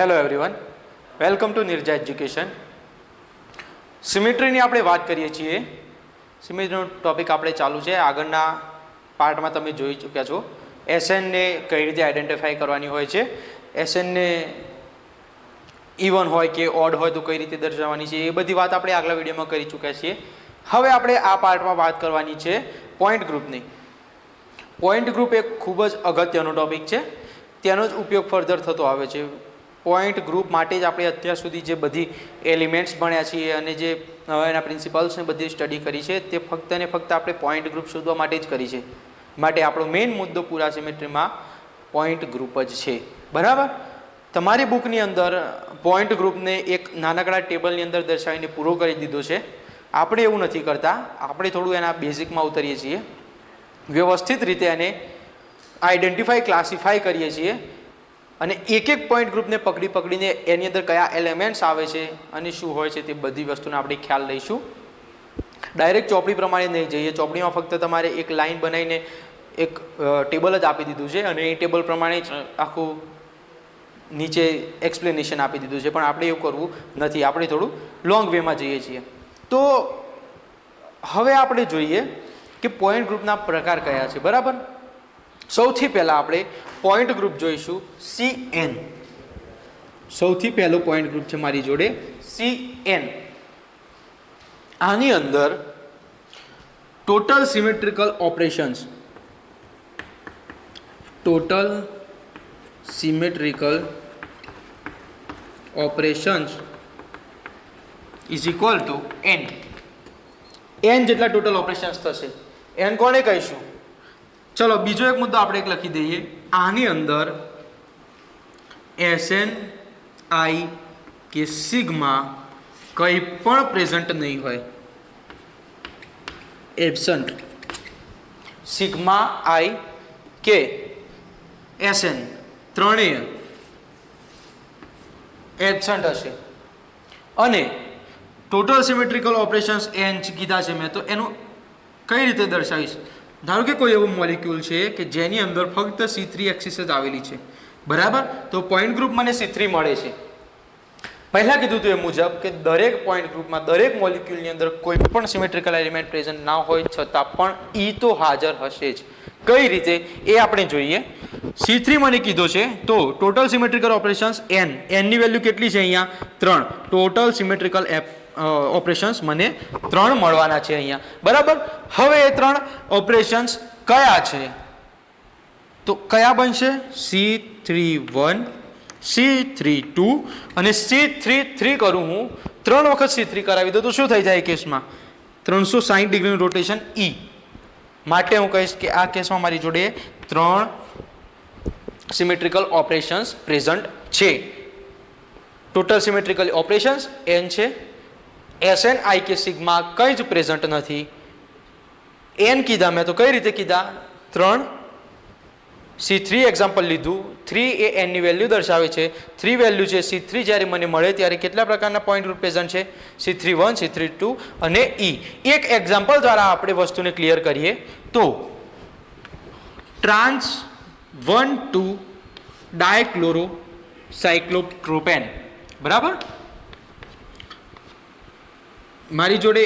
Hello everyone, welcome to Nirja education. સિમેટ્રીની આપણે વાત કરીએ છીએ. સિમેટ્રીનો ટોપિક આપણે ચાલુ છે. આગળના પાર્ટમાં તમે જોઈ ચૂક્યા છો એસએનને કઈ રીતે આઈડેન્ટિફાઈ કરવાની હોય છે, એસએનને ઇવન હોય કે ઓડ હોય તો કઈ રીતે દર્શાવવાની છે, એ બધી વાત આપણે આગલા વિડીયોમાં કરી ચૂક્યા છીએ. હવે આપણે આ પાર્ટમાં વાત કરવાની છે પોઈન્ટ ગ્રુપની. પોઈન્ટ ગ્રુપ એક ખૂબ જ અગત્યનો ટોપિક છે. તેનો જ ઉપયોગ ફર્ધર થતો આવે છે. પોઈન્ટ ગ્રુપ માટે જ આપણે અત્યાર સુધી જે બધી એલિમેન્ટ્સ ભણ્યા છીએ અને જે એના પ્રિન્સિપલ્સને બધી સ્ટડી કરી છે તે ફક્ત ને ફક્ત આપણે પોઈન્ટ ગ્રુપ શોધવા માટે જ કરી છે. માટે આપણો મેઇન મુદ્દો પૂરા સિમેટ્રીમાં પોઈન્ટ ગ્રુપ જ છે. બરાબર. તમારી બુકની અંદર પોઈન્ટ ગ્રુપને એક નાનકડા ટેબલની અંદર દર્શાવીને પૂરો કરી દીધો છે. આપણે એવું નથી કરતા. આપણે થોડું એના બેઝિકમાં ઉતરીએ છીએ, વ્યવસ્થિત રીતે એને આઈડેન્ટિફાઈ ક્લાસિફાઈ કરીએ છીએ અને એક એક પોઈન્ટ ગ્રુપને પકડીને એની અંદર કયા એલિમેન્ટ્સ આવે છે અને શું હોય છે તે બધી વસ્તુનો આપણે ખ્યાલ લઈશું. ડાયરેક્ટ ચોપડી પ્રમાણે નહીં જઈએ. ચોપડીમાં ફક્ત તમારે એક લાઈન બનાવીને એક ટેબલ જ આપી દીધું છે અને એ ટેબલ પ્રમાણે જ આખું નીચે એક્સપ્લેનેશન આપી દીધું છે, પણ આપણે એવું કરવું નથી. આપણે થોડું લોંગ વેમાં જઈએ છીએ. તો હવે આપણે જોઈએ કે પોઈન્ટ ગ્રુપના પ્રકાર કયા છે. બરાબર. સૌથી પહેલાં આપણે પોઈન્ટ ગ્રુપ જોઈશું CN. સૌથી પહેલો પોઈન્ટ ગ્રુપ છે મારી જોડે CN. આની અંદર total symmetrical operations, total symmetrical operations is equal to N. N જેટલા ટોટલ ઓપરેશન્સ થશે. N કોને કહીશું? ચલો બીજો એક મુદ્દો આપણે એક લખી દઈએ. આની અંદર SN I કે સિગ્મા કંઈ પણ પ્રેઝન્ટ નહીં હોય. એબસન્ટ. સિગ્મા I કે SN ત્રણેય એબસન્ટ હશે. અને ટોટલ સિમેટ્રિકલ ઓપરેશન્સ N કીધા છે મેં, તો એનું કઈ રીતે દર્શાવીશ? ધારો કે કોઈ એવો મોલિક્યુલ છે કે જેની અંદર ફક્ત C3 એક્સિસ જ આવેલી છે. બરાબર. તો પોઈન્ટ ગ્રુપ મને C3 મળે છે. પહેલાં કીધું હતું એ મુજબ કે દરેક પોઈન્ટ ગ્રુપમાં દરેક મોલિક્યુલની અંદર કોઈ પણ સિમેટ્રિકલ એલિમેન્ટ પ્રેઝન્ટ ના હોય છતાં પણ E તો હાજર હશે જ. કઈ રીતે એ આપણે જોઈએ. C3 મને કીધો છે, તો total symmetrical operations N. N ની વેલ્યુ કેટલી છે અહીંયા? 3. ટોટલ સિમેટ્રિકલ ઓપરેશન્સ મને 3 મળવાના છે અહીંયા. બરાબર. હવે એ 3 ઓપરેશન્સ કયા છે? તો કયા બનશે? C31, C32 અને C33 કરું હું. 3 વખત C3 કરાવી દો તો શું થઈ જાય? કેસમાં 360 ડિગ્રીનું રોટેશન E. માટે હું કહીશ કે આ કેસમાં મારી જોડે 3 સિમેટ્રિકલ ઓપરેશન્સ પ્રેઝન્ટ છે. ટોટલ સિમેટ્રિકલ ઓપરેશન્સ N છે. SN I કે સિગ્મા કંઈ જ પ્રેઝન્ટ નથી. N કીધા મેં તો કઈ રીતે કીધા? 3 C3 એક્ઝામ્પલ લીધું. 3 એ N ની વેલ્યુ દર્શાવે છે. 3 વેલ્યુ છે. C3 જ્યારે મને મળે ત્યારે કેટલા પ્રકારના પોઈન્ટ ગ્રુપ પ્રેઝન્ટ છે? C31, C32 અને E. એક એક્ઝામ્પલ દ્વારા આપણે વસ્તુને ક્લિયર કરીએ તો ટ્રાન્સ 1,2 ડાયક્લોરો સાયક્લોપ્રોપેન. બરાબર. મારી જોડે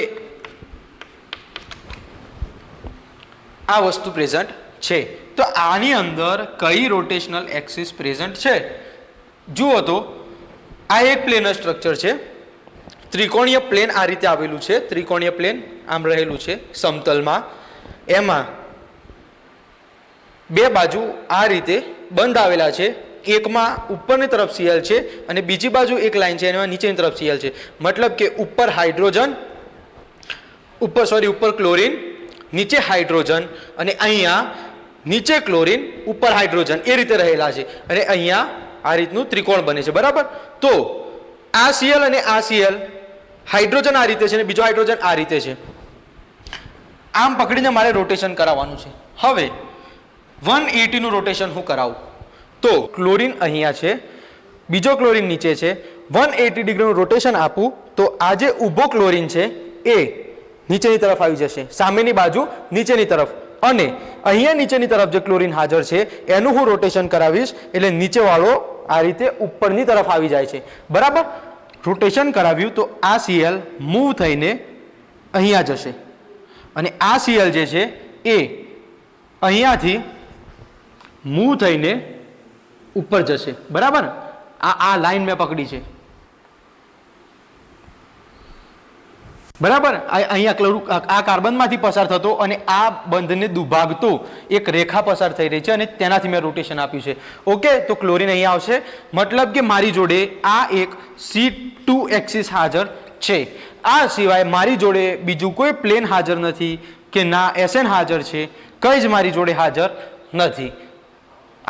આ વસ્તુ પ્રેઝન્ટ છે. તો આની અંદર કઈ રોટેશનલ એક્સિસ પ્રેઝન્ટ છે? જુઓ તો આ એક પ્લેનર સ્ટ્રક્ચર છે. ત્રિકોણીય પ્લેન આ રીતે આવેલું છે. ત્રિકોણીય પ્લેન આમ રહેલું છે સમતલમાં. એમાં બે બાજુ આ રીતે બંધ આવેલા છે. એકમાં ઉપરની તરફ Cl છે અને બીજી બાજુ એક લાઈન છે એમાં નીચેની તરફ Cl છે. મતલબ કે ઉપર હાઇડ્રોજન, ઉપર ક્લોરીન, નીચે હાઇડ્રોજન અને અહીંયા નીચે ક્લોરીન, ઉપર હાઇડ્રોજન, એ રીતે રહેલા છે. અને અહીંયા આ રીતનું ત્રિકોણ બને છે. બરાબર. તો આ Cl અને આ Cl, હાઇડ્રોજન આ રીતે છે અને બીજો હાઇડ્રોજન આ રીતે છે. આમ પકડીને મારે રોટેશન કરાવવાનું છે. હવે 180 નું રોટેશન હું કરાવું તો ક્લોરીન અહીંયા છે, બીજો ક્લોરીન નીચે છે. 180 ડિગ્રીનું રોટેશન આપું તો આ જે ઊભો ક્લોરીન છે એ નીચેની તરફ આવી જશે, સામેની બાજુ નીચેની તરફ. અને અહીંયા નીચેની તરફ જે ક્લોરીન હાજર છે એનું હું રોટેશન કરાવીશ એટલે નીચેવાળો આ રીતે ઉપરની તરફ આવી જાય છે, બરાબર. રોટેશન કરાવ્યું તો આ Cl મૂવ થઈને અહીંયા જશે અને આ Cl જે છે એ અહીંયાથી મૂવ થઈને ઉપર જશે, બરાબર. આ લાઈન મેં પકડી છે, બરાબર. અહીંયા આ કાર્બનમાંથી પસાર થતો અને આ બંધને દુભાગતો એક રેખા પસાર થઈ રહી છે અને તેનાથી મેં રોટેશન આપ્યું છે. ઓકે, તો ક્લોરીન અહીંયા આવશે, મતલબ કે મારી જોડે આ એક C2 એક્સિસ હાજર છે. આ સિવાય મારી જોડે બીજું કોઈ પ્લેન હાજર નથી કે ના SN હાજર છે, કંઈ જ મારી જોડે હાજર નથી.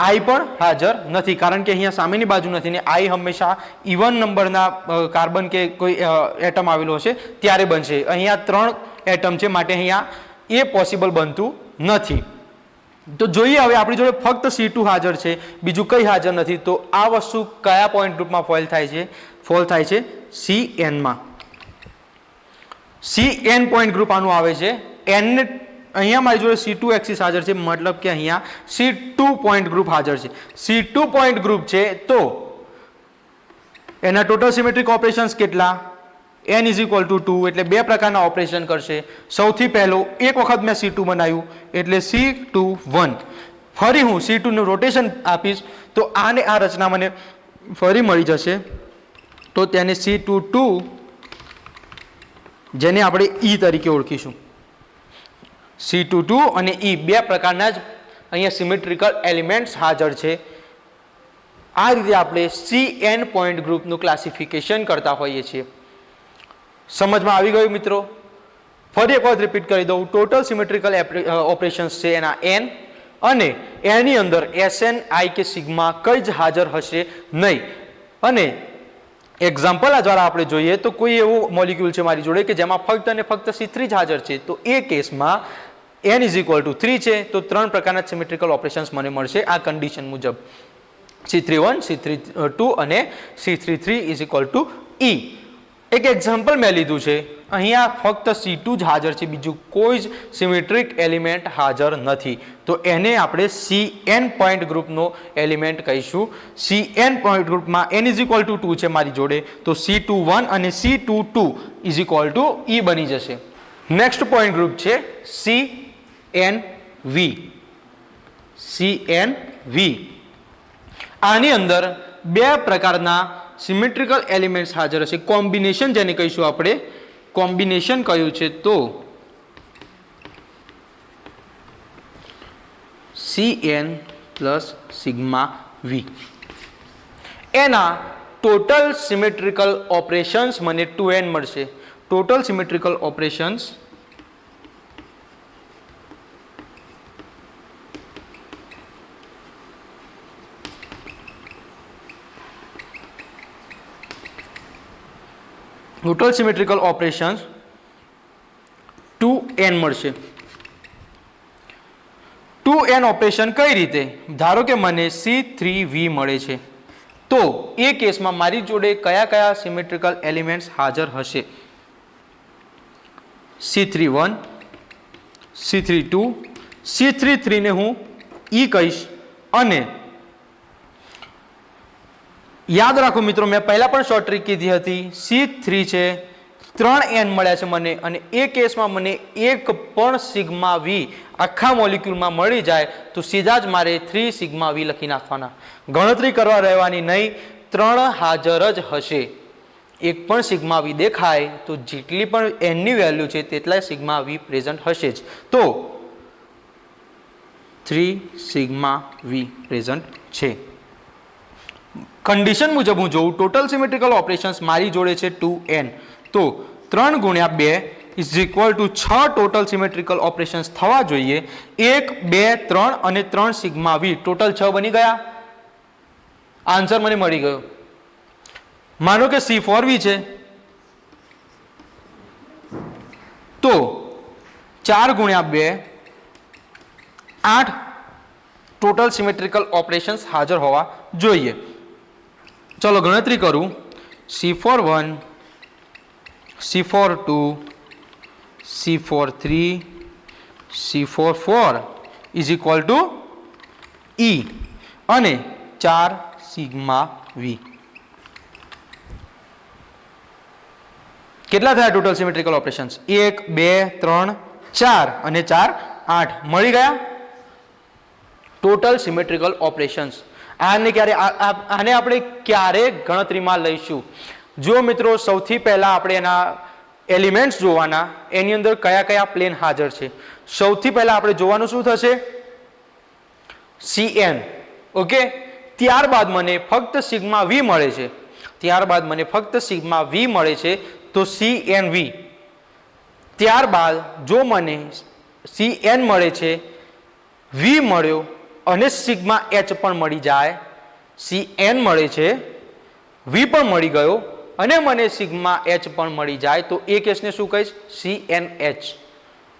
I પણ હાજર નથી, કારણ કે અહીંયા સામેની બાજુ નથી ને I હંમેશા ઇવન નંબરના કાર્બન કે કોઈ એટમ આવેલો હશે ત્યારે બનશે. અહીંયા 3 એટમ છે માટે અહીંયા એ પોસિબલ બનતું નથી. તો જોઈએ હવે આપણી જોડે ફક્ત C2 હાજર છે, બીજું કંઈ હાજર નથી. તો આ વસ્તુ કયા પોઈન્ટ ગ્રુપમાં ફોલ થાય છે? CN માં. CN પોઈન્ટ ગ્રુપ આનું આવે છે. N ને અહીંયા મારી જોડે C2 એક્સિસ હાજર છે, મતલબ કે અહીંયા C2 પોઈન્ટ ગ્રુપ હાજર છે. C2 પોઈન્ટ ગ્રુપ છે તો એના ટોટલ સિમેટ્રિક ઓપરેશન્સ કેટલા? N = 2, એટલે બે પ્રકારના ઓપરેશન કરશે. સૌથી પહેલો એક વખત મેં C2 બનાવ્યું એટલે C21. ફરી હું C2 નું રોટેશન આપીશ તો આને આ રચના મને ફરી મળી જશે, તો તેને C22 જેને આપણે E તરીકે ઓળખીશું. C22 અને E બે પ્રકારના જ અહીંયા સિમેટ્રિકલ એલિમેન્ટ્સ હાજર છે. આ રીતે આપણે CN પોઈન્ટ ગ્રુપનું ક્લાસિફિકેશન કરતા હોઈએ છીએ. સમજમાં આવી ગયું મિત્રો? ફરી એક વખત રિપીટ કરી દઉં. ટોટલ સિમેટ્રિકલ ઓપરેશન્સ છે એના N અને એની અંદર SN I કે સિગ્મા કંઈ જ હાજર હશે નહીં. અને એક્ઝામ્પલ દ્વારા આપણે જોઈએ તો કોઈ એવો મોલિક્યુલ છે મારી જોડે કે જેમાં ફક્ત અને ફક્ત C3 જ હાજર છે, તો એ કેસમાં N = 3 છે તો 3 પ્રકારના સિમેટ્રિકલ ઓપરેશન્સ મને મળશે આ કન્ડિશન મુજબ. C31, C32 અને C33 = E. એક એક્ઝામ્પલ મેં લીધું છે, અહીંયા ફક્ત C2 જ હાજર છે, બીજું કોઈ જ સિમેટ્રિક એલિમેન્ટ હાજર નથી, તો એને આપણે CN પોઈન્ટ ગ્રુપનો એલિમેન્ટ કહીશું. CN પોઈન્ટ ગ્રુપમાં N = 2 છે મારી જોડે, તો C21 અને C22 = E બની જશે. નેક્સ્ટ પોઈન્ટ ગ્રુપ છે CNV. CNV આની અંદર બે પ્રકારના સિમેટ્રિકલ એલિમેન્ટ્સ હાજર હશે. કોમ્બિનેશન જેને કહીશું આપણે, કોમ્બિનેશન કયું છે તો CN + સિગ્મા V. એના ટોટલ સિમેટ્રિકલ ઓપરેશન્સ મને 2N મળશે. Total symmetrical operations total symmetrical operations 2N મળશે. 2N ઓપરેશન કઈ રીતે? ધારો કે મને C3V મળે છે, તો એ કેસમાં મારી જોડે કયા કયા સિમેટ્રિકલ એલિમેન્ટ્સ હાજર હશે? C31, C32, C33 ને હું E કહીશ. અને યાદ રાખો મિત્રો, મેં પહેલા પણ શોર્ટ ટ્રીક કીધી હતી, C3 છે, 3N મળ્યા છે મને, અને એ કેસમાં મને એક પણ સિગ્મા V આખા મોલિક્યુલમાં મળી જાય તો સીધા જ મારે 3 સિગ્મા V લખી નાખવાના, ગણતરી કરવા રહેવાની નહીં. 3 હાજર જ હશે. એક પણ સિગ્મા V દેખાય તો જેટલી પણ N ની વેલ્યુ છે તેટલા સિગ્મા V પ્રેઝન્ટ હશે જ, તો 3 સિગ્મા V પ્રેઝન્ટ છે. કન્ડિશન મુજબ હું જોઉં, ટોટલ સિમેટ્રિકલ ઓપરેશન્સ મારી જોડે છે 2N, તો 3 × 2 = 6 ટોટલ સિમેટ્રિકલ ઓપરેશન્સ થવા જોઈએ. 1, 2, 3 અને 3 સિગ્મા V, ટોટલ 6 બની ગયા. આન્સર મને મળી ગયો. માનો કે C4V છે, તો 4 × 2 8 ટોટલ સિમેટ્રિકલ ઓપરેશન્સ હાજર હોવા જોઈએ. ચલો ગણતરી કરું. C41, C42, C43, C44 = E અને 4 સિગ્મા વી. કેટલા થયા ટોટલ સિમેટ્રિકલ ઓપરેશન્સ? 1 2 3 4 અને 4 8 મળી ગયા ટોટલ સિમેટ્રિકલ ઓપરેશન્સ. આને આપણે ક્યારે ગણતરીમાં લઈશું? જો મિત્રો સૌથી પહેલા આપણે એના એલિમેન્ટ્સ જોવાના, એની અંદર કયા કયા પ્લેન હાજર છે. સૌથી પહેલા આપણે જોવાનું શું થશે? Cn. ઓકે, ત્યારબાદ મને ફક્ત સિગ્મા વી મળે છે. ત્યારબાદ મને ફક્ત સિગ્મા વી મળે છે તો Cnv. ત્યારબાદ જો મને Cn મળે છે, વી મળ્યો અને સિગ્મા h પણ મળી જાય, Cn મળે છે, વી પણ મળી ગયો અને મને સિગ્મા h પણ મળી જાય, તો એ કેસને શું કહીશ? CnH.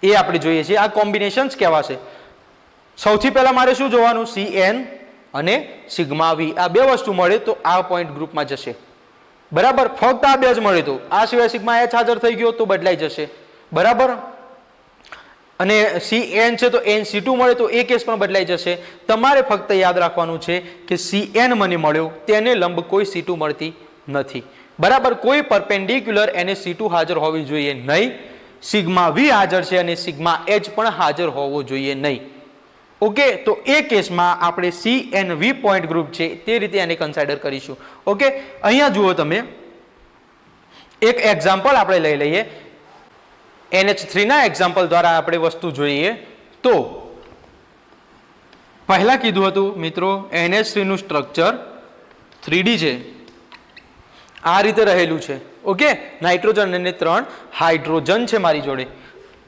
એ આપણે જોઈએ છીએ. આ કોમ્બિનેશન્સ કહેવાશે. સૌથી પહેલા મારે શું જોવાનું? Cn અને સિગ્મા વી. આ બે વસ્તુ મળે તો આ પોઈન્ટ ગ્રુપમાં જશે. બરાબર, ફક્ત આ બે જ મળે તો, આ સિવાય સિગ્મા h હાજર થઈ ગયો તો બદલાઈ જશે. બરાબર, અને Cn છે તો NC2 મળે તો એ કેસ પણ બદલાઈ જશે. તમારે ફક્ત યાદ રાખવાનું છે કે Cn મને મળ્યો, તેને લંબ કોઈ C2 મળતી નથી. બરાબર, કોઈ પરપેન્ડિક્યુલર એને C2 હાજર હોવી જોઈએ નહીં. સિગ્મા વી હાજર છે અને સિગ્મા h પણ હાજર હોવો જોઈએ નહીં. ઓકે, તો એ કેસમાં આપણે CnV પોઈન્ટ ગ્રુપ છે તે રીતે એને કન્સિડર કરીશું. ઓકે, અહીંયા જુઓ તમે, એક એક્ઝામ્પલ આપણે લઈ લઈએ. NH3 ના એક્ઝામ્પલ દ્વારા આપણે વસ્તુ જોઈએ તો પહેલા કીધું હતું મિત્રો, NH3 નું સ્ટ્રક્ચર 3D છે, આ રીતે રહેલું છે. ઓકે, નાઇટ્રોજન અને 3 હાઇડ્રોજન છે મારી જોડે.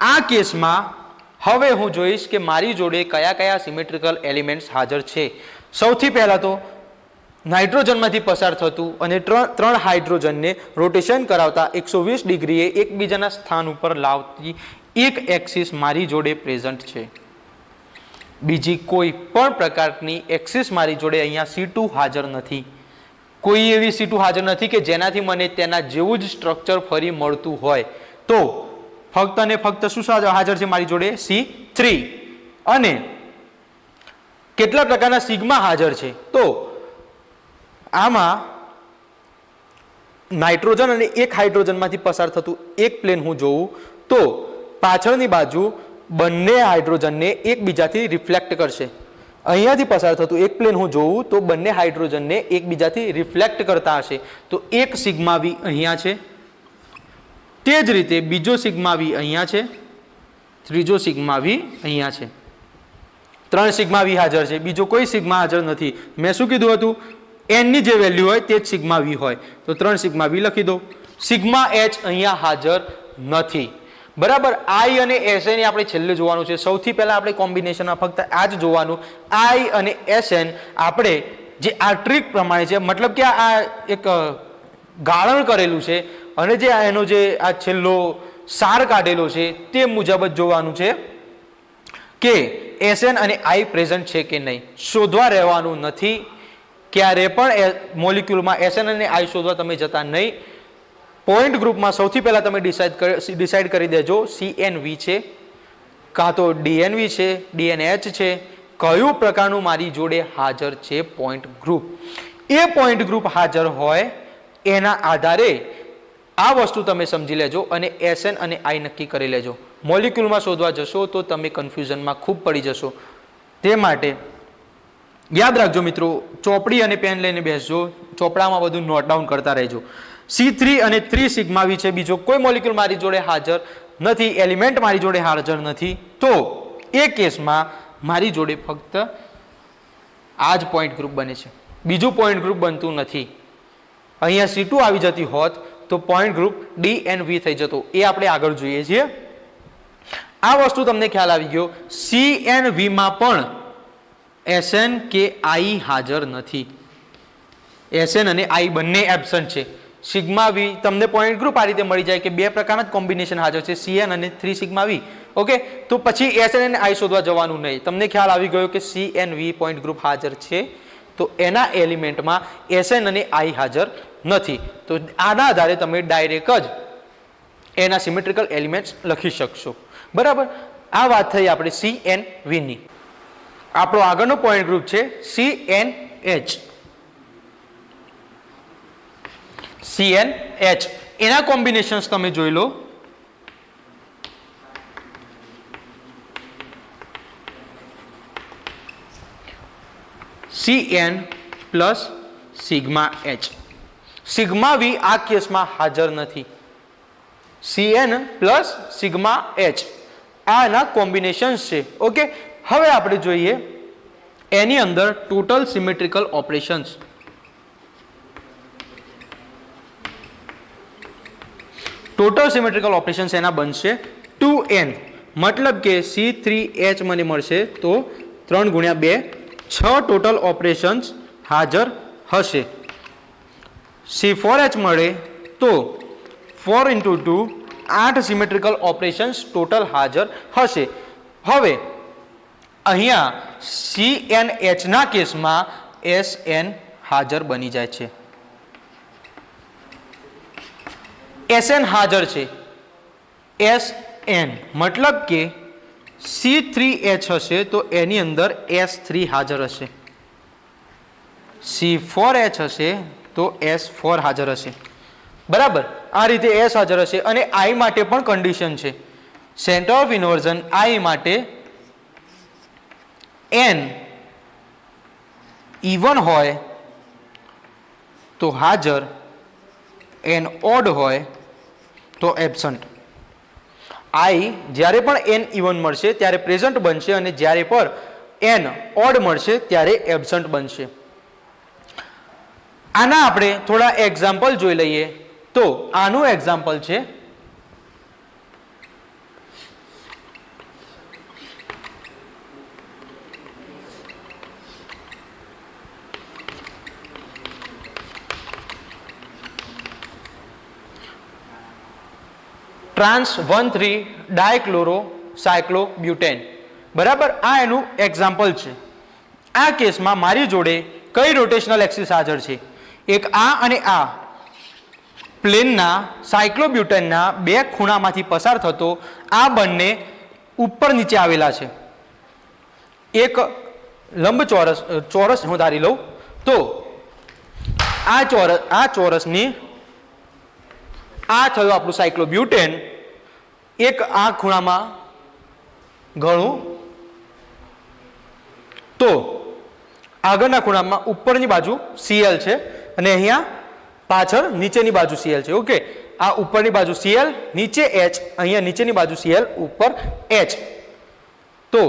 આ કેસમાં હવે હું જોઈશ કે મારી જોડે કયા કયા સિમેટ્રિકલ એલિમેન્ટ્સ હાજર છે. સૌથી પહેલા તો નાઇટ્રોજનમાંથી પસાર થતું અને 3 હાઇડ્રોજનને રોટેશન કરાવતા 120 ડિગ્રીએ એકબીજાના સ્થાન ઉપર લાવતી એક એક્સિસ મારી જોડે પ્રેઝન્ટ છે. બીજી કોઈ પણ પ્રકારની એક્સિસ મારી જોડે અહીંયા C2 હાજર નથી. કોઈ એવી C2 હાજર નથી કે જેનાથી મને તેના જેવું જ સ્ટ્રક્ચર ફરી મળતું હોય. તો ફક્ત અને ફક્ત શું હાજર છે મારી જોડે? C3. અને કેટલા પ્રકારના સિગ્મા હાજર છે? તો આમાં નાઇટ્રોજન અને એક હાઇડ્રોજનમાંથી પસાર થતું એક પ્લેન હું જોઉં તો પાછળની બાજુ બંને હાઇડ્રોજનને એકબીજાથી રિફ્લેક્ટ કરશે. અહીંયાથી પસાર થતું એક પ્લેન હું જોઉં તો બંને હાઇડ્રોજનને એકબીજાથી રિફ્લેક્ટ કરતા હશે. તો એક સિગ્મા વી અહીંયા છે, તે જ રીતે બીજો સિગ્મા વી અહીંયા છે, ત્રીજો સિગ્મા વી અહીંયા છે. 3 સિગ્મા વી હાજર છે, બીજો કોઈ સિગ્મા હાજર નથી. મેં શું કીધું હતું? n ની જે વેલ્યુ હોય તે જ સિગ્મા વી હોય. તો 3 સિગ્મા વી લખી દો. સિગ્મા h અહીંયા હાજર નથી. બરાબર, I અને Sn આપણે છેલ્લે જોવાનું છે. સૌથી પહેલા આપણે કોમ્બિનેશનમાં ફક્ત આ જ જોવાનું. I અને Sn આપણે જે આ ટ્રીક પ્રમાણે છે, મતલબ કે આ એક ગાળણ કરેલું છે અને જે એનો જે આ છેલ્લો સાર કાઢેલો છે તે મુજબ જ જોવાનું છે કે Sn અને I પ્રેઝન્ટ છે કે નહીં. શોધવા રહેવાનું નથી. ક્યારે પણ મોલિક્યુલમાં Sn અને I શોધવા તમે જતા નહીં. પોઈન્ટ ગ્રુપમાં સૌથી પહેલા તમે ડિસાઇડ કરી દેજો CnV છે કાં તો DnV છે, DnH છે, કયું પ્રકારનું મારી જોડે હાજર છે પોઈન્ટ ગ્રુપ. એ પોઈન્ટ ગ્રુપ હાજર હોય એના આધારે આ વસ્તુ તમે સમજી લેજો અને Sn અને I નક્કી કરી લેજો. મોલિક્યુલમાં શોધવા જશો તો તમે કન્ફ્યુઝનમાં ખૂબ પડી જશો. તે માટે યાદ રાખજો મિત્રો, ચોપડી અને પેન લઈને બેસજો, ચોપડામાં બધું નોટ ડાઉન કરતા રહેજો. C3 અને 3 સિગ્મા વી છે, બીજો કોઈ મોલિક્યુલ મારી જોડે હાજર નથી, એલિમેન્ટ મારી જોડે હાજર નથી. તો એ કેસમાં મારી જોડે ફક્ત આ જ પોઈન્ટ ગ્રુપ બને છે, બીજું પોઈન્ટ ગ્રુપ બનતું નથી. અહીંયા C2 આવી જતી હોત તો પોઈન્ટ ગ્રુપ DnV થઈ જતો. એ આપણે આગળ જોઈએ છીએ. આ વસ્તુ તમને ખ્યાલ આવી ગયો. CnV માં પણ Sn કે I હાજર નથી. Sn અને I બંને એબસન્ટ છે. સિગ્મા વી તમને પોઈન્ટ ગ્રુપ આ રીતે મળી જાય કે બે પ્રકારના જ કોમ્બિનેશન હાજર છે, Cn અને 3 સિગ્મા વી. ઓકે, તો પછી Sn અને I શોધવા જવાનું નહીં. તમને ખ્યાલ આવી ગયો કે CnV પોઈન્ટ ગ્રુપ હાજર છે તો એના એલિમેન્ટમાં Sn અને I હાજર નથી. તો આના આધારે તમે ડાયરેક્ટ જ એના સિમેટ્રિકલ એલિમેન્ટ્સ લખી શકશો. બરાબર, આ વાત થઈ આપણે CnV ની. આપણો આગળનો પોઈન્ટ ગ્રુપ છે CnH. CnH એના કોમ્બિનેશન્સ તમે જોઈ લો. Cn plus sigma H. Sigma V આ કેસમાં હાજર નથી. Cn પ્લસ સિગ્મા H આ એના કોમ્બિનેશન્સ છે. ઓકે, હવે આપણે જોઈએ એની અંદર total symmetrical operations. Total symmetrical operations એના બનશે 2n, મતલબ કે C3H મને મળશે તો 3 ગુણ્યા 2 6 ટોટલ ઓપરેશન્સ હાજર હશે. C4H મળે તો 4 × 2 8 સિમેટ્રિકલ ઓપરેશન્સ ટોટલ હાજર હશે. હવે અહીંયા CnH ના કેસમાં Sn હાજર બની જાય છે. Sn હાજર છે. Sn મતલબ કે C3H હશે તો એની અંદર S3 હાજર હશે. C4H હશે તો S4 હાજર હશે. બરાબર, આ રીતે S હાજર હશે. અને I માટે પણ કન્ડિશન છે. સેન્ટર ઓફ ઇન્વર્ઝન I માટે n ઇવન હોય તો હાજર, n ઓડ હોય તો એબસન્ટ. I જ્યારે પણ n ઇવન મળશે ત્યારે પ્રેઝન્ટ બનશે અને જ્યારે પણ n ઓડ મળશે ત્યારે એબસન્ટ બનશે. આના આપણે થોડા એક્ઝામ્પલ જોઈ લઈએ. તો આનું એક્ઝામ્પલ છે ટ્રાન્સ 1,3-ડાયક્લોરોસાયક્લોબ્યુટેન. બરાબર, આ એનું એક્ઝામ્પલ છે. આ કેસમાં મારી જોડે કઈ રોટેશનલ એક્સિસ હાજર છે? એક આ અને આ પ્લેનના સાયક્લોબ્યુટેનના બે ખૂણામાંથી પસાર થતો આ બંને ઉપર નીચે આવેલા છે. એક લંબચોરસ ચોરસ હું ધારી લઉં તો આ ચોરસની આ થયું આપણું સાયક્લોબ્યુટેન. એક આ ખૂણામાં ઘણું તો આગળના ખૂણામાં ઉપરની બાજુ Cl છે અને અહીંયા પાછળ નીચેની બાજુ Cl છે. ઓકે, આ ઉપરની બાજુ Cl, નીચે H, અહીંયા નીચેની બાજુ Cl, ઉપર H. તો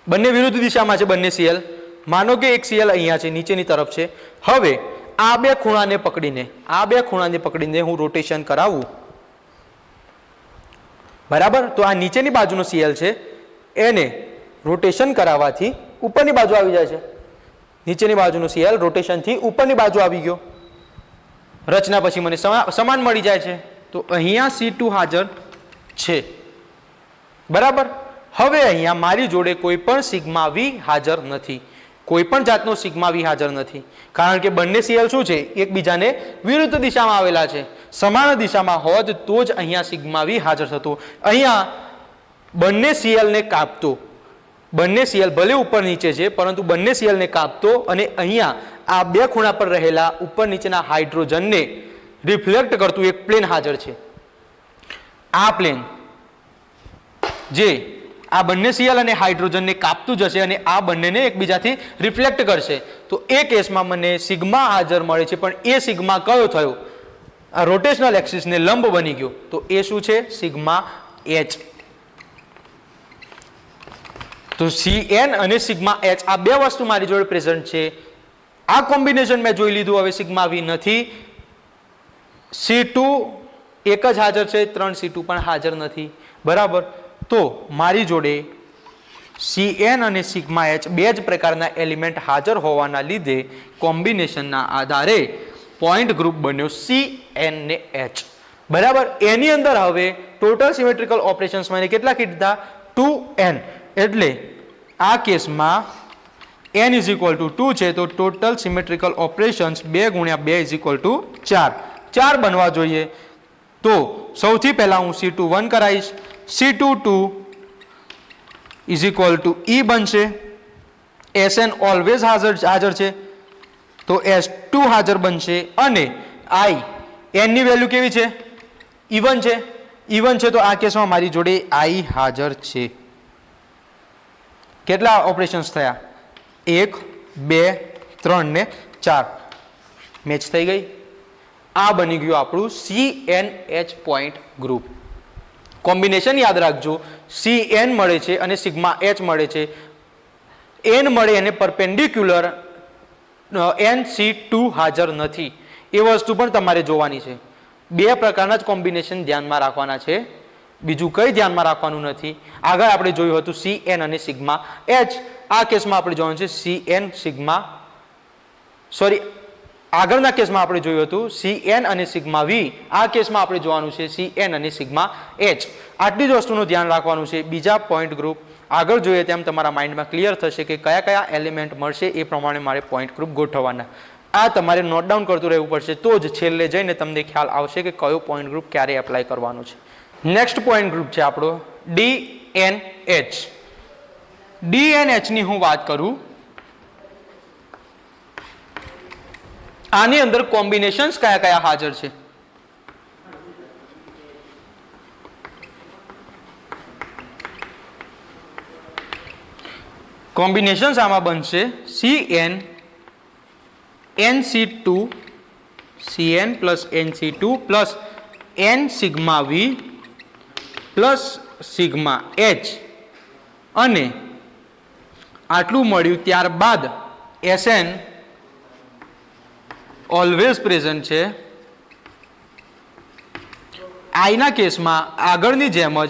બંને વિરુદ્ધ દિશામાં છે બંને Cl. માનો કે એક Cl અહીંયા છે, નીચેની તરફ છે. હવે આ બે ખૂણાને પકડીને હું રોટેશન કરાવું. બરાબર, તો આ નીચેની બાજુનો Cl છે એને રોટેશન કરાવવાથી ઉપરની બાજુ આવી જાય છે. નીચેની બાજુનો Cl રોટેશનથી ઉપરની બાજુ આવી ગયો. રચના પછી મને સમાન મળી જાય છે. તો અહીંયા C2 હાજર છે. બરાબર, હવે અહીંયા મારી જોડે કોઈ પણ સિગ્મા V હાજર નથી. કોઈ પણ જાતનો સિગ્મા V હાજર નથી, કારણ કે બંને Cl શું છે? એકબીજાને વિરુદ્ધ દિશામાં આવેલા છે. સમાન દિશામાં હોત તો જ અહીંયા સિગ્મા V હાજર થતો. અહીંયા બંને Cl ને કાપતો, બંને Cl ભલે ઉપર નીચે છે પરંતુ બંને Cl ને કાપતો અને અહીંયા આ બે ખૂણા પર રહેલા ઉપર નીચેના હાઇડ્રોજનને રિફ્લેક્ટ કરતું એક પ્લેન હાજર છે. આ પ્લેન જે આ બંને Cl અને હાઇડ્રોજનને કાપતું જશે અને આ બંનેને એકબીજાથી રિફ્લેક્ટ કરશે. તો એ કેસમાં મને સિગ્મા હાજર મળે છે, પણ એ સિગ્મા કયો થયો? આ રોટેશનલ એક્સિસને લંબ બની ગયો. તો એ શું છે? Sigma H. તો Cn અને સિગ્મા H આ બે વસ્તુ મારી જોડે પ્રેઝન્ટ છે. આ કોમ્બિનેશન મેં જોઈ લીધું. હવે સિગ્મા V નથી. C2 એક જ હાજર છે, 3 C2 પણ હાજર નથી. બરાબર, તો મારી જોડે Cn અને સિગ્મા H બે જ પ્રકારના એલિમેન્ટ હાજર હોવાના લીધે કોમ્બિનેશનના આધારે પોઈન્ટ ગ્રુપ બન્યો Cn ને H. બરાબર, એની અંદર હવે ટોટલ સિમેટ્રિકલ ઓપરેશન્સ મને કેટલા કીધા? 2n. એટલે આ કેસમાં n = 2 છે તો ટોટલ સિમેટ્રિકલ ઓપરેશન્સ 2 × 2 = 4. 4 બનવા જોઈએ. તો સૌથી પહેલા હું C2 1 કરાવીશ. C2 2 = E બનશે. Sn ઓલવેઝ હાજર છે તો S2 હાજર બનશે અને આઈ એન ની વેલ્યુ કેવી છે? ઇવન છે. ઇવન છે તો આ કેસમાં મારી જોડે આઈ હાજર છે. કેટલા ઓપરેશન્સ થયા? 1 2 3 ને 4 મેચ થઈ ગઈ. આ બની ગયું આપણું CnH પોઈન્ટ ગ્રુપ. કોમ્બિનેશન યાદ રાખજો, Cn મળે છે અને સિગ્મા H મળે છે. N મળે એને પરપેન્ડિક્યુલર NC2 હાજર નથી. એ વસ્તુ પણ તમારે જોવાની છે. બે પ્રકારના જ કોમ્બિનેશન ધ્યાનમાં રાખવાના છે, બીજું કઈ ધ્યાનમાં રાખવાનું નથી. આગળ આપણે જોયું હતું Cn અને સિગ્મા H. આ કેસમાં આપણે જોવાનું છે Cn સિગ્મા આગળના કેસમાં આપણે જોયું હતું Cn અને સિગ્મા V. આ કેસમાં આપણે જોવાનું છે Cn અને સિગ્મા H. આટલી જ વસ્તુનું ધ્યાન રાખવાનું છે. બીજા પોઈન્ટ ગ્રુપ આગળ જોઈએ તેમ તમારા માઇન્ડમાં ક્લિયર થશે કે કયા કયા એલિમેન્ટ મળશે, એ પ્રમાણે મારે પોઈન્ટ ગ્રુપ ગોઠવવાના. આ તમારે નોટ ડાઉન કરતું રહેવું પડશે, તો જ છેલ્લે જઈને તમને ખ્યાલ આવશે કે કયો પોઈન્ટ ગ્રુપ ક્યારે એપ્લાય કરવાનો છે. નેક્સ્ટ પોઈન્ટ ગ્રુપ છે આપણો DNH. DNH ની હું વાત કરું, આની અંદર કોમ્બિનેશન્સ કયા કયા હાજર છે? કોમ્બિનેશન્સ આમાં બનશે Cn NC2 Cn plus NC2 plus N sigma V plus sigma H અને આટલું મળ્યું ત્યારબાદ Sn ઓલવેઝ પ્રેઝન્ટ છે. I ના કેસમાં આગળની જેમ જ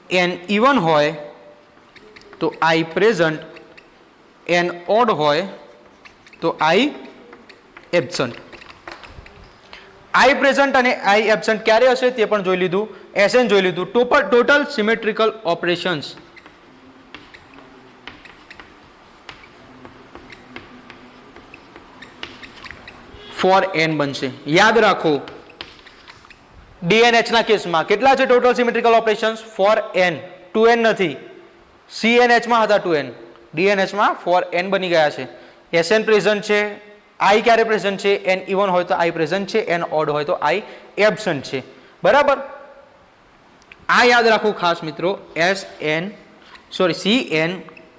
n ઇવન હોય તો I પ્રેઝન્ટ, n ઓડ હોય તો I એબ્સન્ટ. I પ્રેઝન્ટ અને I એબ્સન્ટ ક્યારે હશે તે પણ જોઈ લીધું, Sn જોઈ લીધું. Total symmetrical operations four n બનશે. યાદ રાખો DNH ના કેસમાં કેટલા છે total symmetrical operations? Four n, 2n નથી. CNH માં હતા 2n, DNH માં 4n બની ગયા છે. Sn પ્રેઝન્ટ છે, I ક્યારે પ્રેઝન્ટ છે? n ઇવન હોય તો I પ્રેઝન્ટ છે, n ઓડ હોય તો I એબ્સન્ટ છે. બરાબર? આ યાદ રાખવું ખાસ મિત્રો. Cn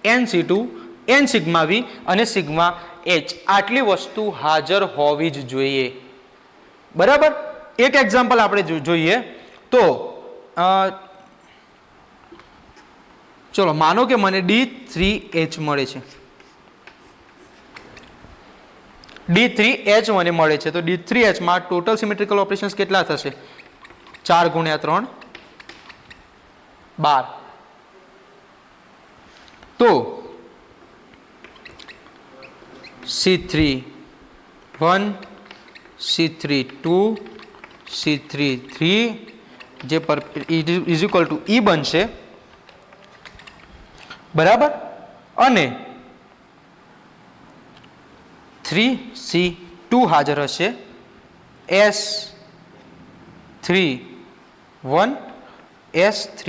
NC2 N sigma V અને સિગ્મા H આટલી વસ્તુ હાજર હોવી જ જોઈએ. બરાબર? એક એક્ઝામ્પલ આપણે જોઈએ તો ચલો માનો કે મને D3H મળે છે. D3H મને મળે છે તો D3H માં ટોટલ સિમેટ્રિકલ ઓપરેશન્સ કેટલા થશે? 4 ગુણ્યા 3 12. તો C3 1 C3 2 C3 3 જે પર ઇઝ ઇક્વલ ટુ E બનશે. બરાબર? અને 3C2 હાજર હશે. S3 1 S3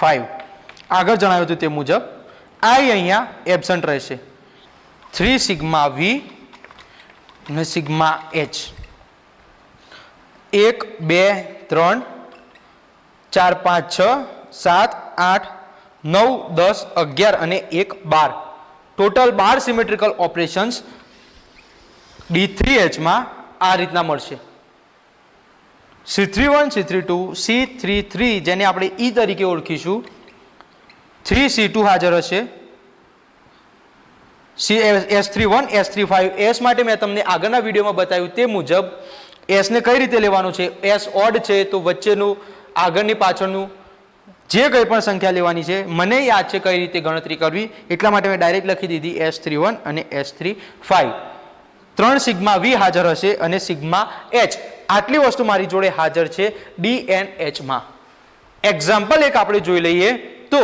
5 આગળ જણાવ્યું હતું તે મુજબ I અહીંયા એબ્સન્ટ રહેશે. 3 સિગ્મા V અને સિગ્મા H 1 2 3 4 5 6 7 8 9 10 11 અને 1 12 ટોટલ 12 સિમેટ્રિકલ ઓપરેશન્સ D3H માં આ રીતના મળશે. C31 C32 C33 જેને આપણે E તરીકે ઓળખીશું, 3C2 હાજર હશે. S31 S35 S માટે મેં તમને આગળના વિડીયોમાં બતાવ્યું તે મુજબ S ને કઈ રીતે લેવાનું છે. S ઓડ છે તો વચ્ચેનું આગળની પાછળનું જે કંઈ પણ સંખ્યા લેવાની છે મને યાદ છે કઈ રીતે ગણતરી કરવી, એટલા માટે મેં ડાયરેક્ટ લખી દીધી S31 અને S35. 3 સિગ્મા V હાજર હશે અને સિગ્મા H આટલી વસ્તુ મારી જોડે હાજર છે DNH માં. એક્ઝામ્પલ એક આપણે જોઈ લઈએ તો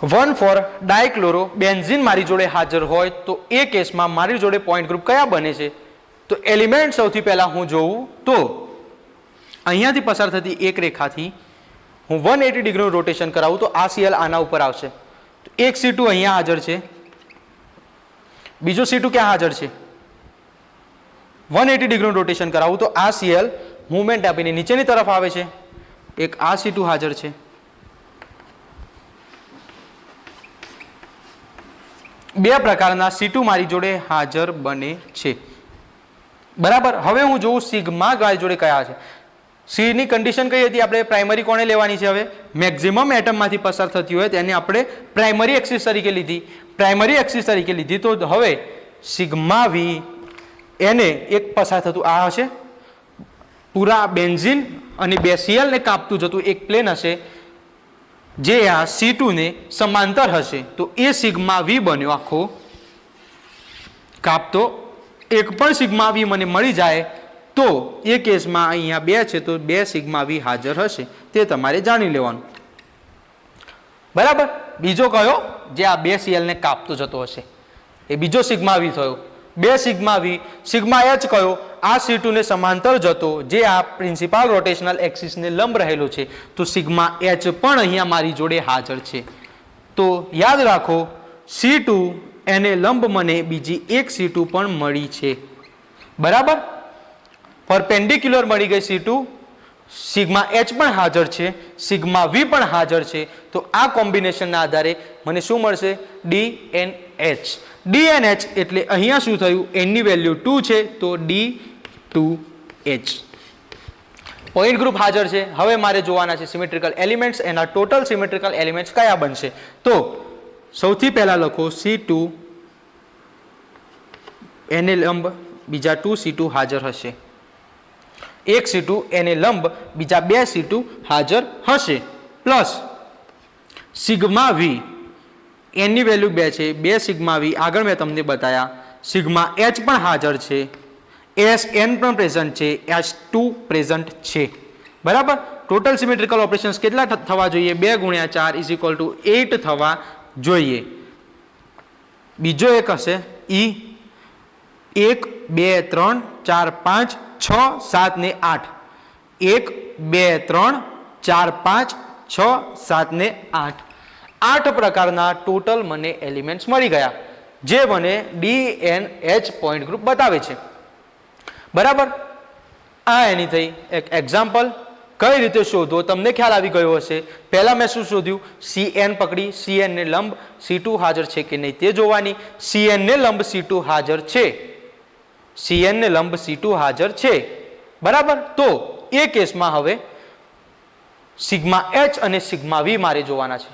વન ફોર ડાયક્લોરો બેન્ઝીન મારી જોડે હાજર હોય તો એ કેસમાં મારી જોડે પોઈન્ટ ગ્રુપ કયા બને છે? તો એલિમેન્ટ સૌથી પહેલા હું જોઉં તો અહીંયાથી પસાર થતી એક રેખાથી હું 180 ડિગ્રીનું રોટેશન કરાવું તો આ Cl આના ઉપર આવશે. તો એક C2 અહીંયા હાજર છે, બીજો C2 ક્યાં હાજર છે? 180 ડિગ્રીનું રોટેશન કરાવું તો આ Cl મુવમેન્ટ આપીને નીચેની તરફ આવે છે. એક આ C2 હાજર છે, બે પ્રકારના C2 મારી જોડે હાજર બને છે. બરાબર. હવે હું જોઉં સિગ્મા મારી જોડે કયા છે. સી ની કન્ડિશન કઈ હતી? આપણે પ્રાઇમરી કોણે લેવાની છે? હવે મેક્સિમમ એટમમાંથી પસાર થતી હોય તેને આપણે પ્રાઇમરી એક્સિસ તરીકે લીધી. પ્રાઇમરી એક્સિસ તરીકે લીધી તો હવે સિગ્મા વી એને એક પસાર થતું આ હશે, પૂરા બેન્ઝીન અને બે Cl ને કાપતું જતું એક પ્લેન હશે જે આ C2 ને સમાંતર હશે. તો એ સિગ્મા વી બન્યો આખો કાપતો. એક પણ સિગ્મા વી મને મળી જાય તો એ કેસમાં અહીંયા બે છે તો બે સિગ્મા વી હાજર હશે, તે તમારે જાણી લેવાનું. બરાબર. બીજો કયો? જે આ બે Cl ને કાપતો જતો હશે એ બીજો સિગ્મા વી થયો. બે સિગ્મા વી. સિગ્મા એચ કયો? આ C2 ને સમાંતર જતો જે આ પ્રિન્સિપાલ રોટેશનલ એક્સિસ ને લંબ રહેલો છે. તો સિગ્મા એચ પણ અહીંયા મારી જોડે હાજર છે. તો યાદ રાખો C2 એને લંબ મને બીજી એક C2 પણ મળી છે. બરાબર. પરપેન્ડિક્યુલર મળી ગઈ C2, સિગ્મા એચ પણ હાજર છે, સિગ્મા વી પણ હાજર છે. તો આ કોમ્બિનેશનના આધારે મને શું મળશે? DNH. DNH એટલે અહીંયા શું થયું? n ની વેલ્યુ 2 છે તો D2H. પોઈન્ટ ગ્રુપ હાજર છે. હવે મારે જોવાના છે સિમેટ્રિકલ એલિમેન્ટ્સ. એના ટોટલ સિમેટ્રિકલ એલિમેન્ટ્સ કયા બનશે? તો સૌથી પહેલા લખો C2 એને લંબ બીજા 2 C2 હાજર હશે. એક C2 એને લંબ બીજા બે C2 હાજર હશે, પ્લસ સિગ્મા વી n ની વેલ્યુ 2 છે, બે સિગ્મા વી આગળ મેં તમને બતાયા. સિગ્મા એચ પણ હાજર છે, Sn પણ પ્રેઝન્ટ છે, S2 પ્રેઝન્ટ છે. બરાબર. ટોટલ સિમેટ્રિકલ ઓપરેશન્સ કેટલા થવા જોઈએ? 2 × 4 = 8 થવા જોઈએ. બીજો એક હશે E 1 2 3 4 5 6 7 ને 8. 1 2 3 4 5 6 7 ને 8. 8 પ્રકારના ટોટલ મને એલિમેન્ટ્સ મળી ગયા જે મને DNH પોઈન્ટ ગ્રુપ બતાવે છે. બરાબર. આ એની થઈ એક એક્ઝામ્પલ. કઈ રીતે શોધવો તમને ખ્યાલ આવી ગયો હશે. પહેલા મેં શું શોધ્યું? Cn પકડી, Cn ને લંબ C2 હાજર છે કે નહીં તે જોવાની. Cn ને લંબ C2 હાજર છે, Cn ને લંબ C2 હાજર છે. બરાબર. તો એ કેસમાં હવે સિગ્મા H અને સિગ્મા વી મારે જોવાના છે.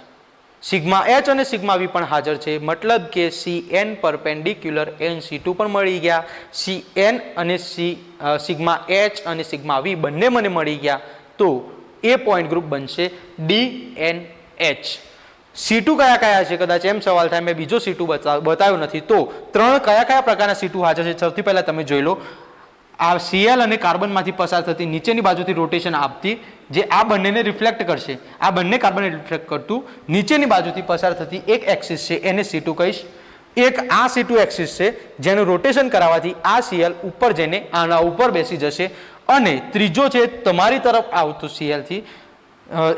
સિગ્મા H અને સિગ્મા વી પણ હાજર છે, મતલબ કે Cn પરપેન્ડિક્યુલર NC2 પણ મળી ગયા. Cn અને સિગ્મા H અને સિગ્મા વી બંને મને મળી ગયા. તો એ પોઈન્ટ ગ્રુપ બનશે DNH. C2 કયા કયા છે? કદાચ એમ સવાલ થાય મેં બીજો C2 બતાવ્યો નથી. તો ત્રણ કયા કયા પ્રકારના C2 હાજર છે? સૌથી પહેલા તમે જોઈ લો. આ Cl અને કાર્બનમાંથી પસાર થતી નીચેની બાજુથી રોટેશન આપતી જે આ બંનેને રિફ્લેક્ટ કરશે. આ બંને કાર્બનને રિફ્લેક્ટ કરતું નીચેની બાજુથી પસાર થતી એક એક્સિસ છે એને C2 કહીશ. એક આ C2 એક્સિસ છે જેનું રોટેશન કરાવવાથી આ Cl ઉપર જઈને આના ઉપર બેસી જશે. અને ત્રીજો છે તમારી તરફ આવતું Cl થી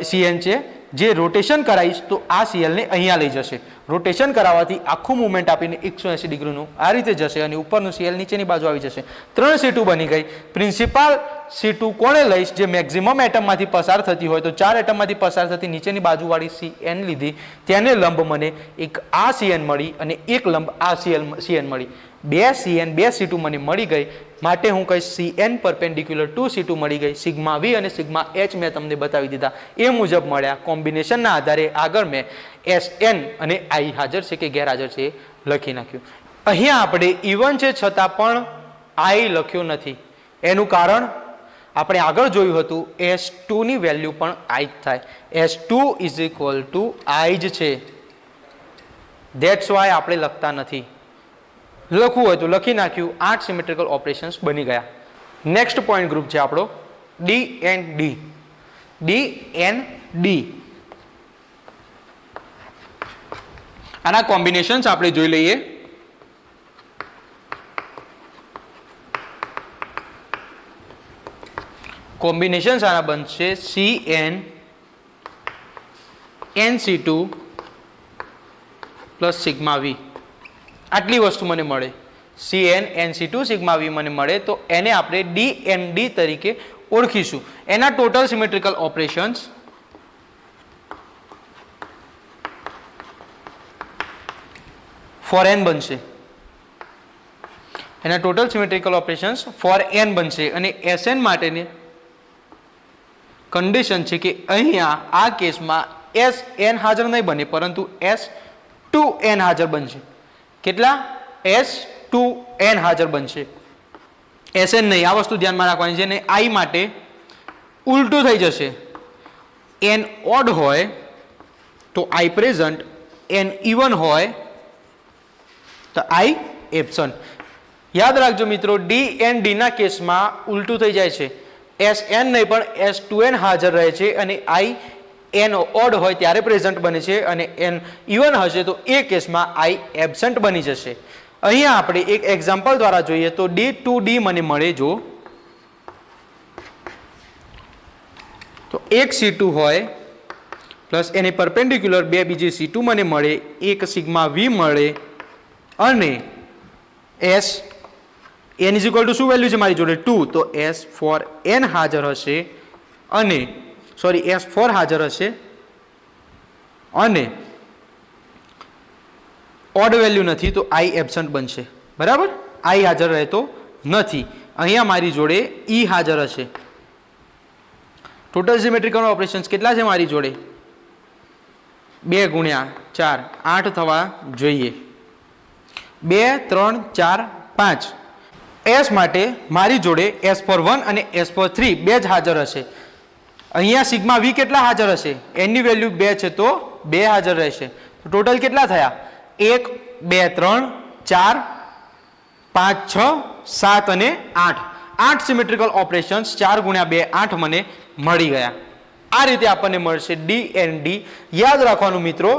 Cn છે જે રોટેશન કરાવીશ તો આ Cl ને અહીંયા લઈ જશે. રોટેશન કરાવવાથી આખું મુવમેન્ટ આપીને 180 ડિગ્રીનું આ રીતે જશે અને ઉપરનું Cl નીચેની બાજુ આવી જશે. 3 C2 બની ગઈ. પ્રિન્સિપાલ C2 કોણે લઈશ? જે મેક્સિમમ એટમમાંથી પસાર થતી હોય તો 4 એટમમાંથી પસાર થતી નીચેની બાજુવાળી Cn લીધી, તેને લંબ મને એક આ Cn મળી અને એક લંબ આ Cn મળી. 2 Cn 2 C2 મને મળી ગઈ, માટે હું કહીશ Cn પરપેન્ડિક્યુલર 2 C2 મળી ગઈ. સિગ્મા વી અને સિગ્મા H મેં તમને બતાવી દીધા એ મુજબ મળ્યા. કોમ્બિનેશનના આધારે આગળ મેં Sn અને I હાજર છે કે ગેરહાજર છે એ લખી નાખ્યું. અહીંયા આપણે ઇવન છે છતાં પણ I લખ્યો નથી. એનું કારણ આપણે આગળ જોયું હતું S2 ની વેલ્યુ પણ I જ થાય. S2 = I જ છે. ધેટ્સ વાય આપણે લખતા નથી. લખવું હોય તો લખી નાખ્યું. 8 સિમેટ્રિકલ ઓપરેશન્સ બની ગયા. નેક્સ્ટ પોઈન્ટ ગ્રુપ છે આપણો DND. DND આના કોમ્બિનેશન્સ આપણે જોઈ લઈએ. કોમ્બિનેશન સારા બનશે CN NC2 પ્લસ સિગ્મા વી. આટલી વસ્તુ મને મળે. CN NC2 સિગ્મા વી મને મળે તો એને આપણે DND તરીકે ઓળખીશું. એના total symmetrical operations four n બનશે. એના total symmetrical operations four n બનશે અને SN માટેની કન્ડિશન છે કે અહીંયા આ કેસમાં SN હાજર નહીં બને પરંતુ S2n હાજર બનશે. કેટલા? S2n હાજર બનશે. SN નહીં. આ વસ્તુ ધ્યાનમાં રાખવાની છે. અને I માટે ઉલટું થઈ જશે. n ઓડ હોય તો I પ્રેઝન્ટ, n ઇવન હોય તો I એબ્સન્ટ. યાદ રાખજો મિત્રો, DND ના કેસમાં ઉલટું થઈ જાય છે. SN નહીં પણ S2n હાજર રહે છે અને I n ઓડ હોય ત્યારે પ્રેઝન્ટ બને છે અને n ઇવન હશે તો એ કેસમાં I એબ્સન્ટ બની જશે. અહીંયા આપણે એક એક્ઝામ્પલ દ્વારા જોઈએ તો D2D મને મળે. જો તો એક C2 હોય પ્લસ એની પરપેન્ડિક્યુલર બે બીજી C2 મને મળે, એક સિગ્મા V મળે અને S n is equal to શું વેલ્યુ છે મારી જોડે 2 તો S4n હાજર હશે અને S4 હાજર હશે અને ઓડ વેલ્યુ નથી તો I એબ્સન્ટ બનશે. બરાબર, I હાજર રહેતો નથી. અહીંયા મારી જોડે E હાજર હશે. ટોટલ સિમેટ્રિકલ ઓપરેશન્સ કેટલા છે મારી જોડે? 2 ગુણ્યા 4 8 થવા જોઈએ. 2 3 4 5. S માટે મારી જોડે S4 1 અને S4 3 બે જ હાજર હશે. અહીંયા સિગ્મા V કેટલા હાજર હશે? n ની વેલ્યુ 2 છે તો 2 હાજર રહેશે. તો ટોટલ કેટલા થયા? 1 2 3 4 5 6 7 અને 8. 8 સિમેટ્રિકલ ઓપરેશન્સ 4 ગુણ્યા 2 8 મને મળી ગયા. આ રીતે આપણને મળશે DND. યાદ રાખવાનું મિત્રો,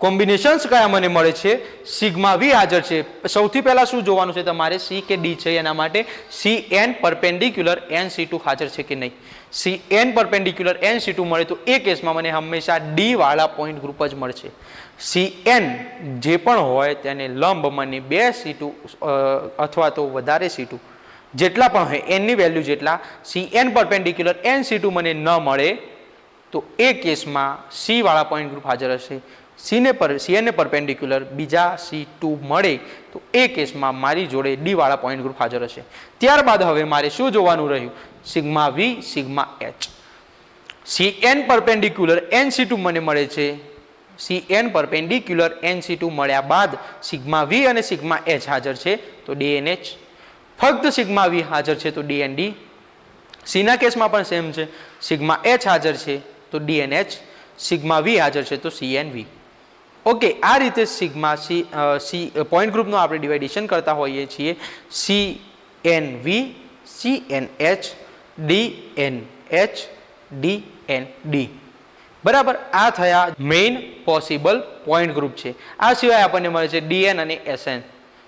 કોમ્બિનેશન્સ કયા મને મળે છે? સિગ્મા V હાજર છે. સૌથી પહેલા શું જોવાનું છે તમારે? C કે D છે એના માટે CN પરપેન્ડિક્યુલર NC2 હાજર છે કે નહીં. CN પરપેન્ડિક્યુલર NC2 મળે તો એ કેસમાં મને હંમેશા D વાળા પોઈન્ટ ગ્રુપ જ મળશે. CN જે પણ હોય તેને લંબ મને 2 C2 અથવા તો વધારે C2 જેટલા પણ હોય n ની વેલ્યુ જેટલા CN પરપેન્ડિક્યુલર NC2 મને ન મળે તો એ કેસમાં C વાળા પોઈન્ટ ગ્રુપ હાજર હશે. CN ને પરપેન્ડિક્યુલર બીજા C2 મળે તો એ કેસમાં મારી જોડે D વાળા પોઈન્ટ ગ્રુપ હાજર હશે. ત્યારબાદ હવે મારે શું જોવાનું રહ્યું? Sigma V sigma H. CN perpendicular NC2 મને મળે છે. CN પરપેન્ડિક્યુલર NC2 મળ્યા બાદ સિગ્મા V અને સિગ્મા H હાજર છે તો DNH. ફક્ત સિગ્મા V હાજર છે તો DND. C ના કેસમાં પણ સેમ છે. સિગ્મા H હાજર છે તો DNH. સિગ્મા V હાજર છે તો CNV. ઓકે, આ રીતે સિગ્મા C પોઈન્ટ ગ્રુપનું આપણે ડિવાઇડેશન કરતા હોઈએ છીએ. CNV CNH DNH DND. બરાબર, આ થયા મેઇન પોસિબલ પોઈન્ટ ગ્રુપ છે. આ સિવાય આપણને મળે છે DN અને SN.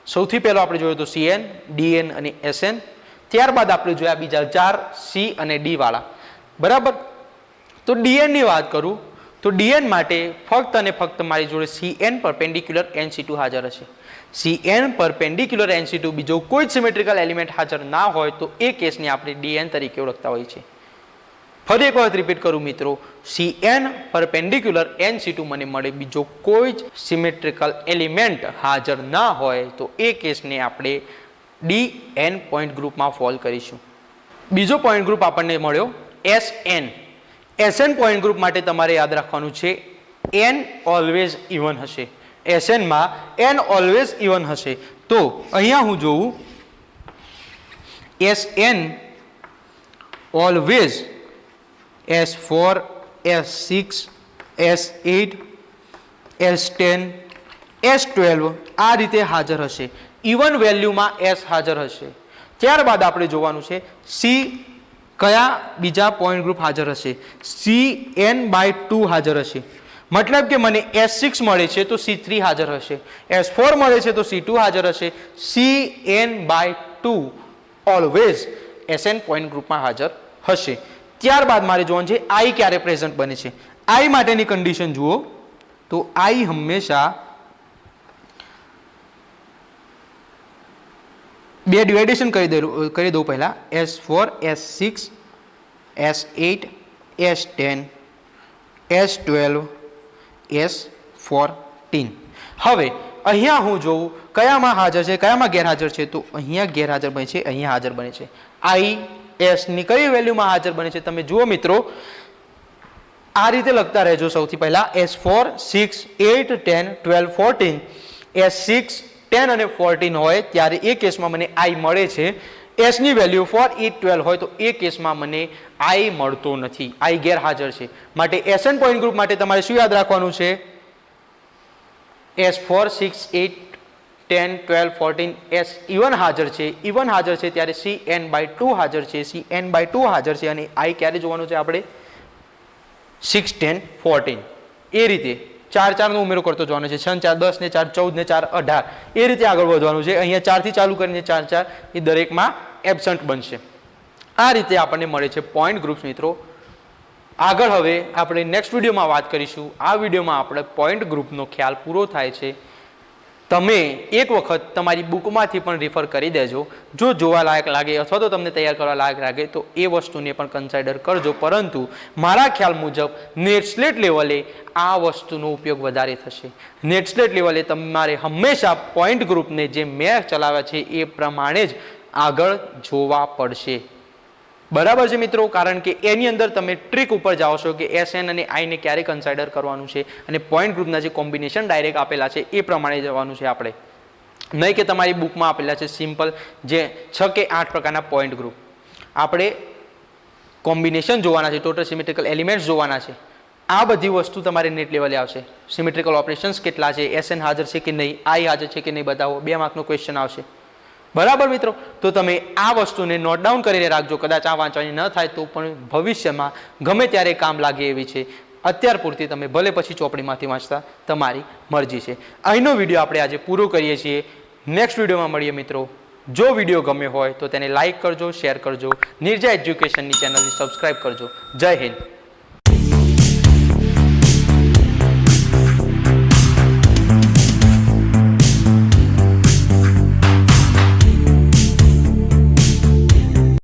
સૌથી પહેલો આપણે જોયું તો CN, DN અને SN. ત્યારબાદ આપણે જોયા બીજા 4 C અને D વાળા. બરાબર, તો DN ની વાત કરું તો DN માટે ફક્ત અને ફક્ત મારી જોડે CN પરપેન્ડિક્યુલર NC2 હાજર હશે. CN પરપેન્ડિક્યુલર NC2 બીજો કોઈ સિમેટ્રિકલ એલિમેન્ટ હાજર ના હોય તો એ કેસને આપણે DN તરીકે ઓળખતા હોઈએ છીએ. ફરી એક વખત રિપીટ કરું મિત્રો, CN પરપેન્ડિક્યુલર NC2 મને મળે, બીજો કોઈ જ સિમેટ્રિકલ એલિમેન્ટ હાજર ના હોય તો એ કેસને આપણે DN પોઈન્ટ ગ્રુપમાં ફોલ કરીશું. બીજો પોઈન્ટ ગ્રુપ આપણને મળ્યો SN. SN પોઈન્ટ ગ્રુપ માટે તમારે યાદ રાખવાનું છે n ઓલવેઝ ઇવન હશે. SN માં n ઓલવેઝ ઇવન હશે. તો અહીંયા હું જોઉં SN always S4 S6 S8 S10 S12 આ રીતે હાજર હશે. ઇવન વેલ્યુમાં S હાજર હશે. ત્યારબાદ આપણે જોવાનું છે C કયા બીજા પોઈન્ટ ગ્રુપ હાજર હશે? CN/2 હાજર હશે. મતલબ કે મને S6 મળે છે તો C3 હાજર હશે. S4 મળે છે તો C2 હાજર હશે. CN/2 ઓલવેઝ SN પોઈન્ટ ગ્રુપમાં હાજર હશે. ત્યારબાદ મારે જોવાનું છે આઈ ક્યારે પ્રેઝન્ટ બને છે. આઈ માટેની કન્ડિશન જુઓ તો આઈ હંમેશા બે ડિવાઇડેશન કરી દઉં પહેલા S4 S6 S8 S10 S12 S14. હવે અહીંયા હું જોઉં કયામાં હાજર છે કયામાં ગેરહાજર છે તો અહીંયા ગેરહાજર બને છે અહીંયા હાજર બને છે. આઈ એસ ની કઈ વેલ્યુમાં હાજર બને છે તમે જુઓ મિત્રો આ રીતે લખતા રહેજો. સૌથી પહેલા S4 6 8 10 12 14 S6 10 અને 14 હોય ત્યારે એ કેસમાં મને આઈ મળે છે. એસ ની વેલ્યુ 4 8 12 હોય તો એ કેસમાં મને આઈ મળતો નથી, આઈ ગેરહાજર છે. માટે એસએન પોઈન્ટ ગ્રુપ માટે તમારે શું યાદ રાખવાનું છે? S4 6 8 10 12 14 S ઇવન હાજર છે. ઇવન હાજર છે ત્યારે CN/2 હાજર છે. CN/2 હાજર છે અને આઈ ક્યારે જોવાનું છે આપણે? 6 10 14 એ રીતે 4 4 નો ઉમેરો કરતો જવાનો છે. 6 4 10 ને 4 14 ને 4 18 એ રીતે આગળ વધવાનું છે. અહીંયા 4 થી ચાલુ કરીને 4 4 એ દરેકમાં એબ્સન્ટ બનશે. આ રીતે આપણને મળે છે પોઈન્ટ ગ્રુપ્સ મિત્રો. આગળ હવે આપણે નેક્સ્ટ વિડીયોમાં વાત કરીશું. આ વિડીયોમાં આપણે પોઈન્ટ ગ્રુપનો ખ્યાલ પૂરો થાય છે. તમે એક વખત તમારી બુકમાંથી પણ રિફર કરી દેજો. જો જોવા લાયક લાગે અથવા તો તમને તૈયાર કરવા લાયક લાગે તો એ વસ્તુને પણ કન્સિડર કરજો. પરંતુ મારા ખ્યાલ મુજબ નેટ સ્લેટ લેવલે આ વસ્તુનો ઉપયોગ વધારે થશે. નેટ સ્લેટ લેવલે તમારે હંમેશા પોઈન્ટ ગ્રુપને જે મેં ચલાવ્યા છે એ પ્રમાણે જ આગળ જોવા પડશે. બરાબર છે મિત્રો? કારણ કે એની અંદર તમે ટ્રીક ઉપર જાઓ છો કે એસએન અને આઈને ક્યારે કન્સિડર કરવાનું છે અને પોઈન્ટ ગ્રુપના જે કોમ્બિનેશન ડાયરેક્ટ આપેલા છે એ પ્રમાણે જવાનું છે આપણે. નહીં કે તમારી બુકમાં આપેલા છે સિમ્પલ જે 6 કે 8 પ્રકારના પોઈન્ટ ગ્રુપ. આપણે કોમ્બિનેશન જોવાના છે, ટોટલ સિમેટ્રિકલ એલિમેન્ટ્સ જોવાના છે. આ બધી વસ્તુ તમારે નેટ લેવલે આવશે. સિમેટ્રિકલ ઓપરેશન્સ કેટલા છે, એસએન હાજર છે કે નહીં, આઈ હાજર છે કે નહીં બતાવો. 2 માર્કનો ક્વેશ્ચન આવશે. બરાબર મિત્રો? તો તમે આ વસ્તુને નોટ ડાઉન કરીને રાખજો. કદાચ આ વાંચવાની ન થાય તો પણ ભવિષ્યમાં ગમે ત્યારે કામ લાગે એવી છે. અત્યાર પૂરતી તમે ભલે પછી ચોપડીમાંથી વાંચતા, તમારી મરજી છે. અહીંનો વિડીયો આપણે આજે પૂરો કરીએ છીએ. નેક્સ્ટ વિડીયોમાં મળીએ મિત્રો. જો વિડીયો ગમ્યો હોય તો તેને લાઇક કરજો, શેર કરજો. નિર્જા એજ્યુકેશનની ચેનલને સબસ્ક્રાઇબ કરજો. જય હિન્દ.